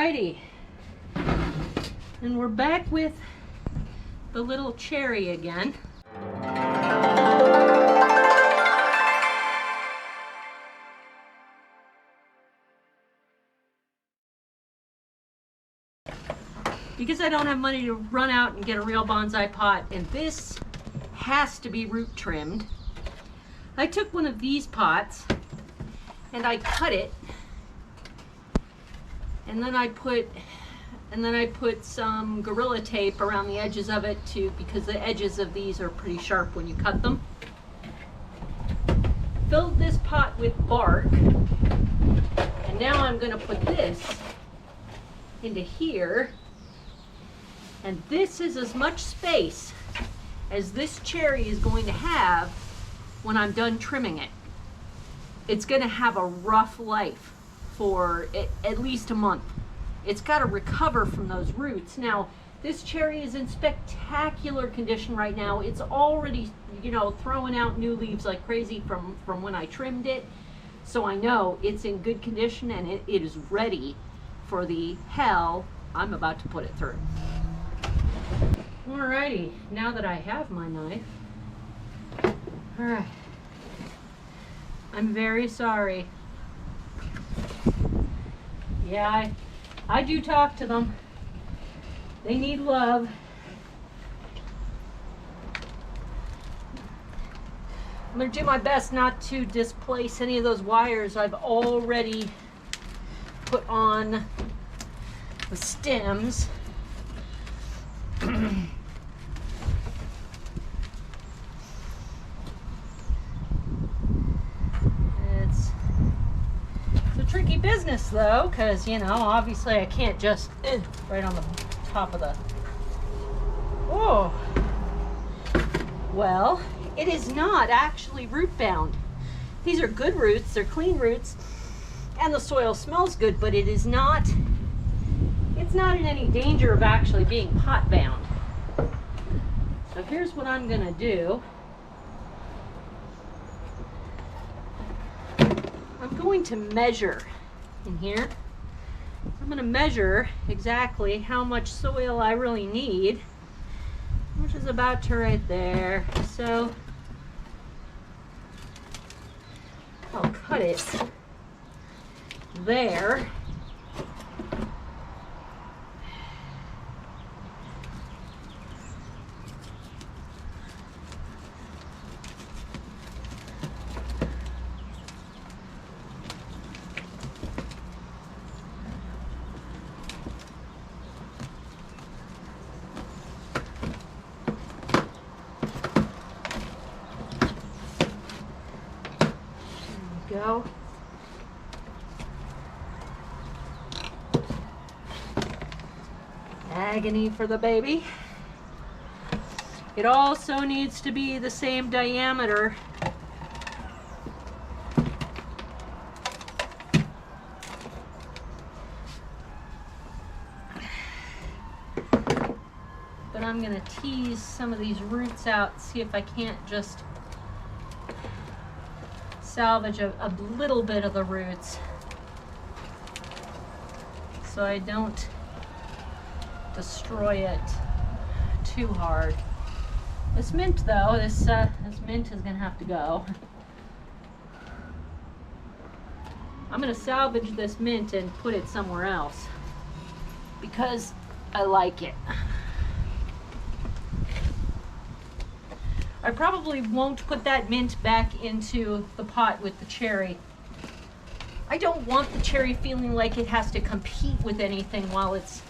Alrighty, and we're back with the little cherry again. Because I don't have money to run out and get a real bonsai pot, and this has to be root trimmed, I took one of these pots and I cut it, and then I put some Gorilla Tape around the edges of it because the edges of these are pretty sharp when you cut them. Filled this pot with bark, and now I'm going to put this into here, and this is as much space as this cherry is going to have when I'm done trimming it. It's going to have a rough life for at least a month. It's got to recover from those roots. Now, this cherry is in spectacular condition right now. It's already, throwing out new leaves like crazy from when I trimmed it. So I know it's in good condition, and it is ready for the hell I'm about to put it through. Alrighty, now that I have my knife, alright, I'm very sorry. Yeah, I do talk to them. They need love. I'm going to do my best not to displace any of those wires I've already put on the stems. It's a tricky business though, because obviously I can't just right on the top of the... Oh, well, it is not actually root bound. These are good roots, they're clean roots, and the soil smells good, but it's not in any danger of actually being pot bound. So here's what I'm gonna do. I'm going to measure in here. I'm gonna measure exactly how much soil I really need, which is about to right there. So I'll cut it there. Go. Agony for the baby. It also needs to be the same diameter. But I'm going to tease some of these roots out, see if I can't just salvage a little bit of the roots so I don't destroy it too hard. This mint though, this mint is gonna have to go. I'm gonna salvage this mint and put it somewhere else because I like it. I probably won't put that mint back into the pot with the cherry. I don't want the cherry feeling like it has to compete with anything while it's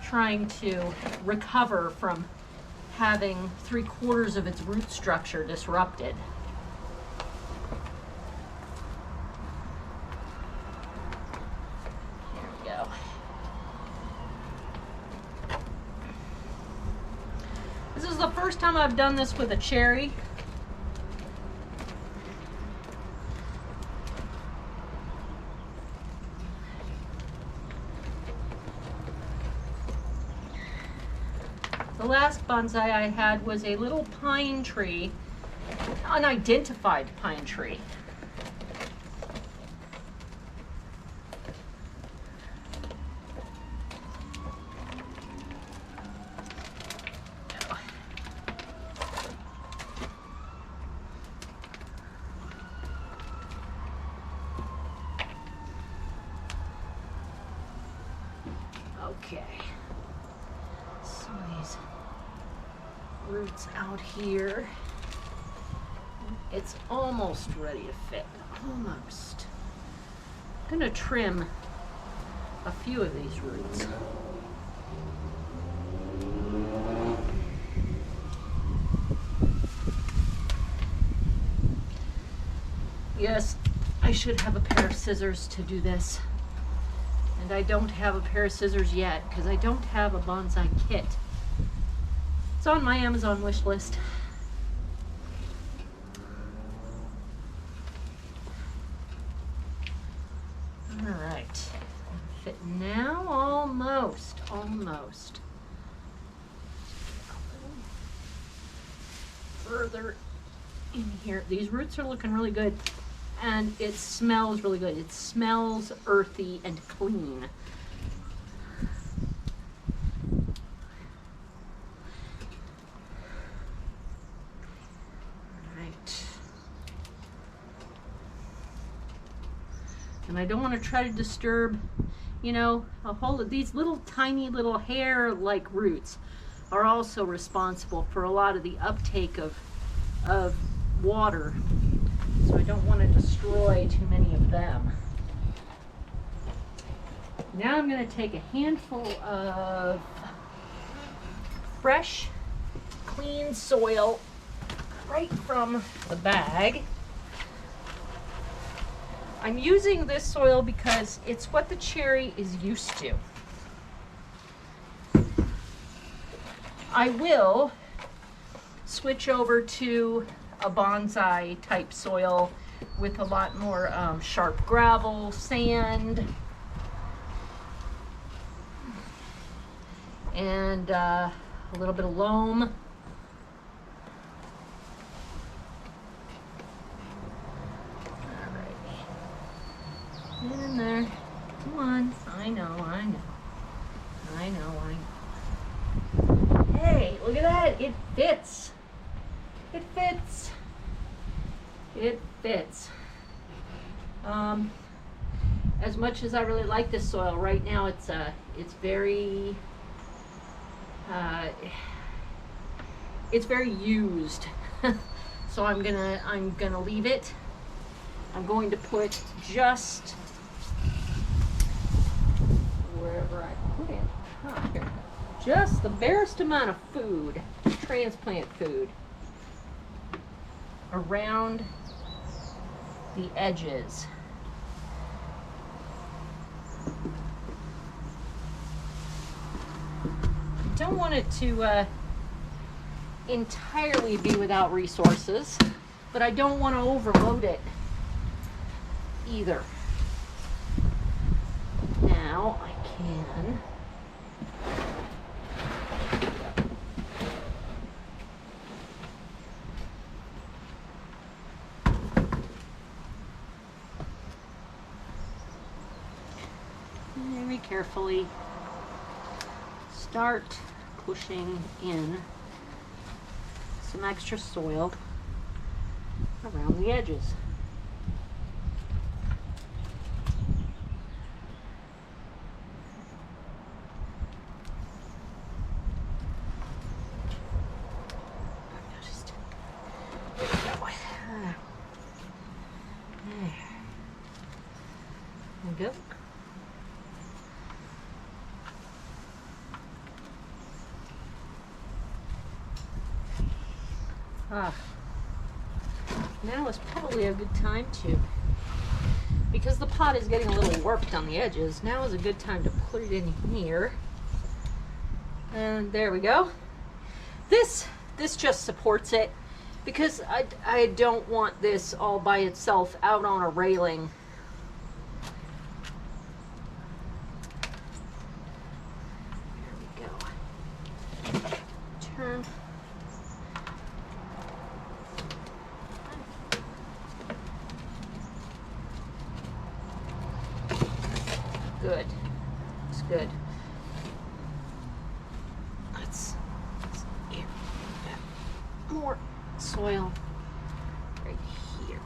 trying to recover from having 3/4 of its root structure disrupted. There we go. This is the first time I've done this with a cherry. The last bonsai I had was a little pine tree, unidentified pine tree. Okay. Some of these roots out here. It's almost ready to fit. Almost. I'm gonna trim a few of these roots. Yes, I should have a pair of scissors to do this. And I don't have a pair of scissors yet because I don't have a bonsai kit. It's on my Amazon wish list. All right, fit now, almost. Further in here. These roots are looking really good. And it smells really good. It smells earthy and clean. All right. And I don't want to try to disturb, you know, a whole of these little tiny little hair-like roots are also responsible for a lot of the uptake of water. So I don't want to destroy too many of them. Now I'm going to take a handful of fresh, clean soil right from the bag. I'm using this soil because it's what the cherry is used to. I will switch over to a bonsai type soil with a lot more sharp gravel, sand, and a little bit of loam. Alright, get in there. Come on. I know. Hey, look at that. It fits. It fits. It fits. As much as I really like this soil, right now it's very used. So I'm gonna leave it. I'm going to put just wherever I put it. Here. Just the barest amount of food, transplant food, around the edges. I don't want it to entirely be without resources, but I don't want to overload it either. Now I can very carefully start pushing in some extra soil around the edges. There we go. Now is probably a good time to, because the pot is getting a little warped on the edges, now is a good time to put it in here. And there we go. This just supports it, because I don't want this all by itself out on a railing. There we go. Turn. Good. Looks good. Let's get more soil right here.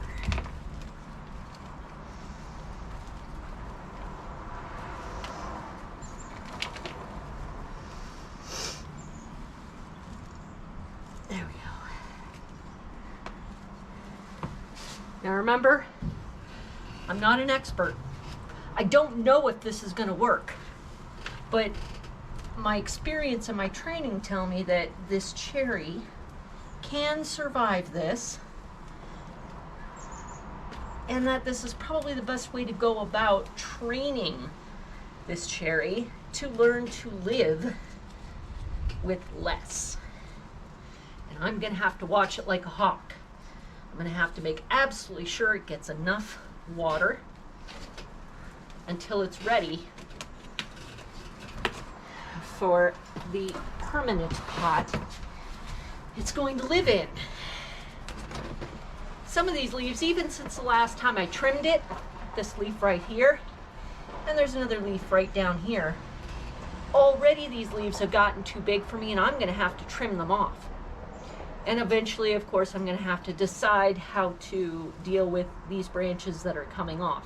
Now remember, I'm not an expert. I don't know if this is going to work, but my experience and my training tell me that this cherry can survive this, and that this is probably the best way to go about training this cherry to learn to live with less. And I'm going to have to watch it like a hawk. I'm going to have to make absolutely sure it gets enough water until it's ready for the permanent pot it's going to live in. Some of these leaves, even since the last time I trimmed it, this leaf right here, and there's another leaf right down here, already these leaves have gotten too big for me and I'm going to have to trim them off. And eventually, of course, I'm going to have to decide how to deal with these branches that are coming off.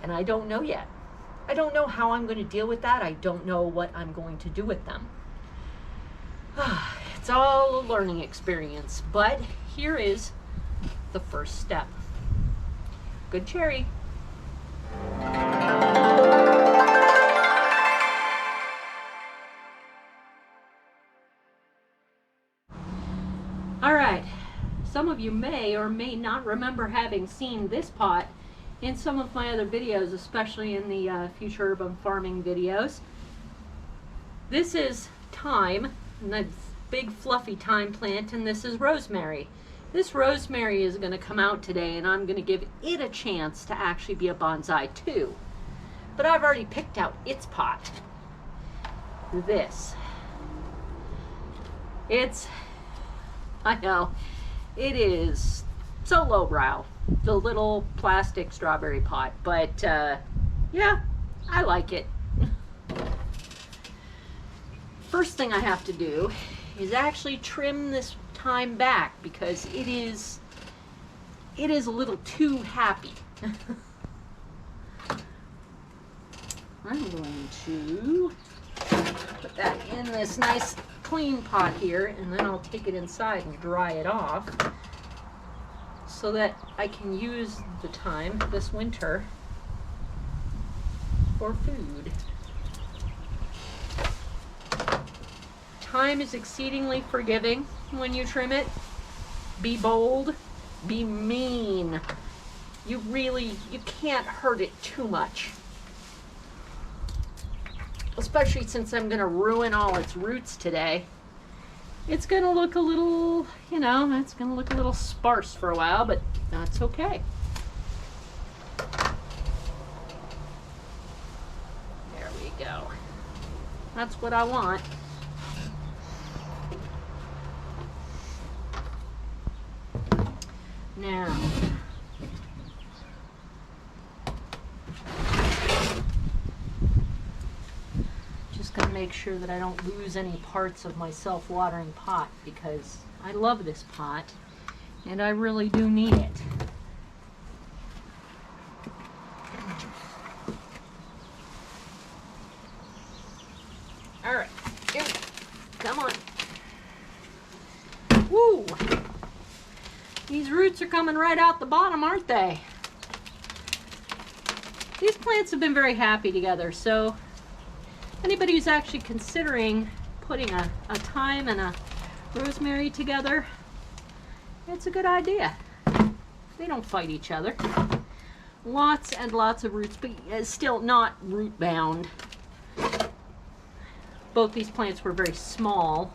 And I don't know yet. I don't know how I'm going to deal with that. I don't know what I'm going to do with them. It's all a learning experience, but here is the first step. Good cherry. All right, some of you may or may not remember having seen this pot in some of my other videos, especially in the future urban farming videos. This is thyme, and that's big fluffy thyme plant, and this is rosemary. This rosemary is going to come out today, and I'm going to give it a chance to actually be a bonsai too. But I've already picked out its pot. This. I know, it is so lowbrow, the little plastic strawberry pot, but yeah, I like it. First thing I have to do is actually trim this thyme back because it is a little too happy. I'm going to put that in this nice clean pot here, and then I'll take it inside and dry it off so that I can use the thyme this winter for food. Thyme is exceedingly forgiving when you trim it. Be bold, be mean. You can't hurt it too much. Especially since I'm going to ruin all its roots today. It's going to look a little, it's going to look a little sparse for a while, but that's okay. There we go. That's what I want. Now, going to make sure that I don't lose any parts of my self-watering pot because I love this pot and I really do need it. All right, here, come on. Woo! These roots are coming right out the bottom, aren't they? These plants have been very happy together, so anybody who's actually considering putting a thyme and a rosemary together, it's a good idea. They don't fight each other. Lots and lots of roots, but still not root bound. Both these plants were very small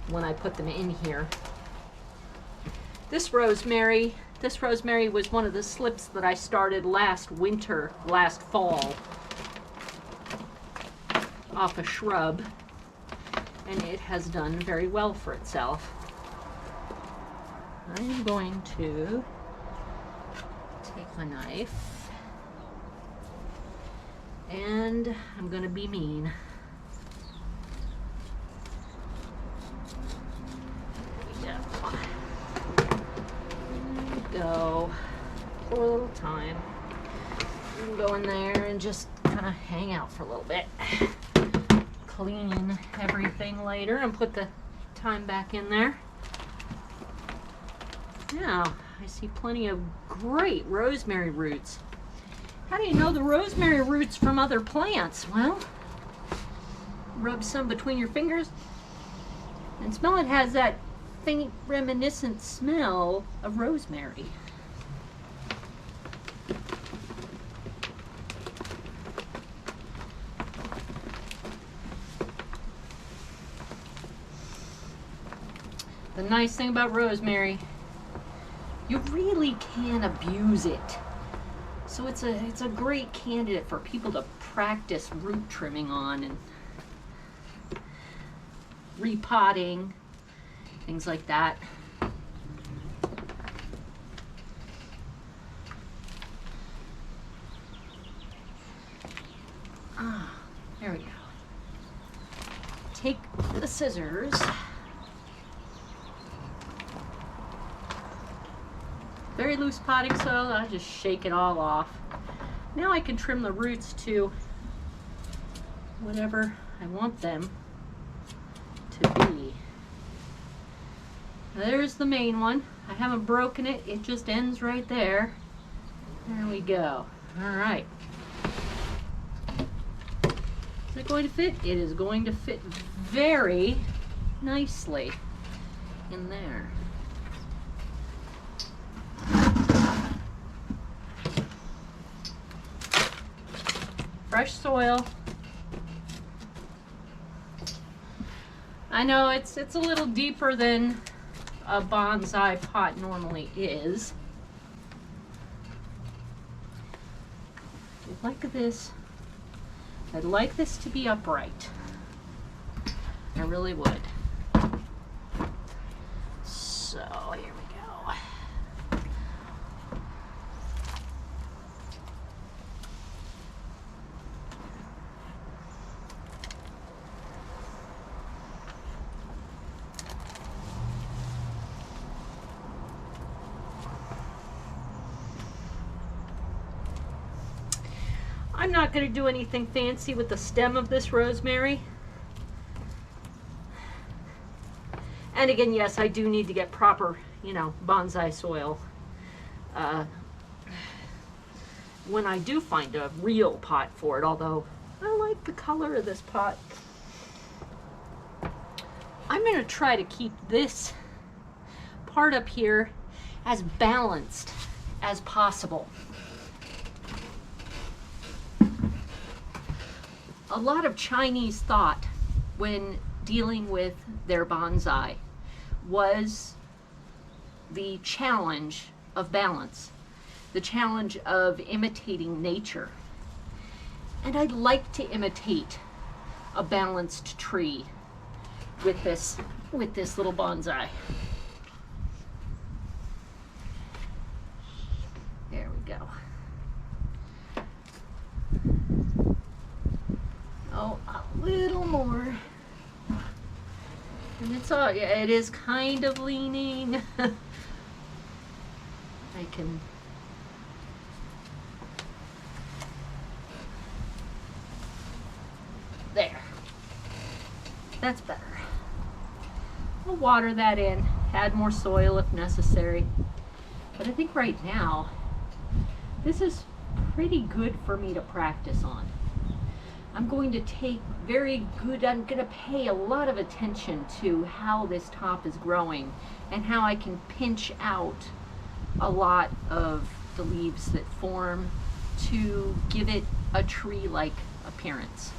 when I put them in here. This rosemary was one of the slips that I started last fall, off a shrub, and it has done very well for itself. I'm going to take my knife and I'm going to be mean. There we go. Pour a little thyme. You can go in there and just kind of hang out for a little bit. Clean everything later and put the thyme back in there. Now, I see plenty of great rosemary roots. How do you know the rosemary roots from other plants? Well, rub some between your fingers and smell. It has that faint reminiscent smell of rosemary. The nice thing about rosemary, you really can abuse it. So it's a great candidate for people to practice root trimming on and repotting, things like that. Ah, there we go. Take the scissors. Very loose potting soil, I just shake it all off. Now I can trim the roots to whatever I want them to be. There's the main one. I haven't broken it, it just ends right there. There we go. All right. Is it going to fit? It is going to fit very nicely in there. Fresh soil. I know it's a little deeper than a bonsai pot normally is. Like this, I'd like this to be upright. I really would. So here we go. I'm not going to do anything fancy with the stem of this rosemary. And again, yes, I do need to get proper, bonsai soil. When I do find a real pot for it, although I like the color of this pot. I'm going to try to keep this part up here as balanced as possible. A lot of Chinese thought when dealing with their bonsai was the challenge of balance, the challenge of imitating nature. And I'd like to imitate a balanced tree with this little bonsai. There we go. Oh, a little more. And it's all, yeah, it is kind of leaning. I can. There. That's better. We'll water that in, add more soil if necessary. But I think right now, this is pretty good for me to practice on. I'm going to take I'm going to pay a lot of attention to how this top is growing and how I can pinch out a lot of the leaves that form to give it a tree-like appearance.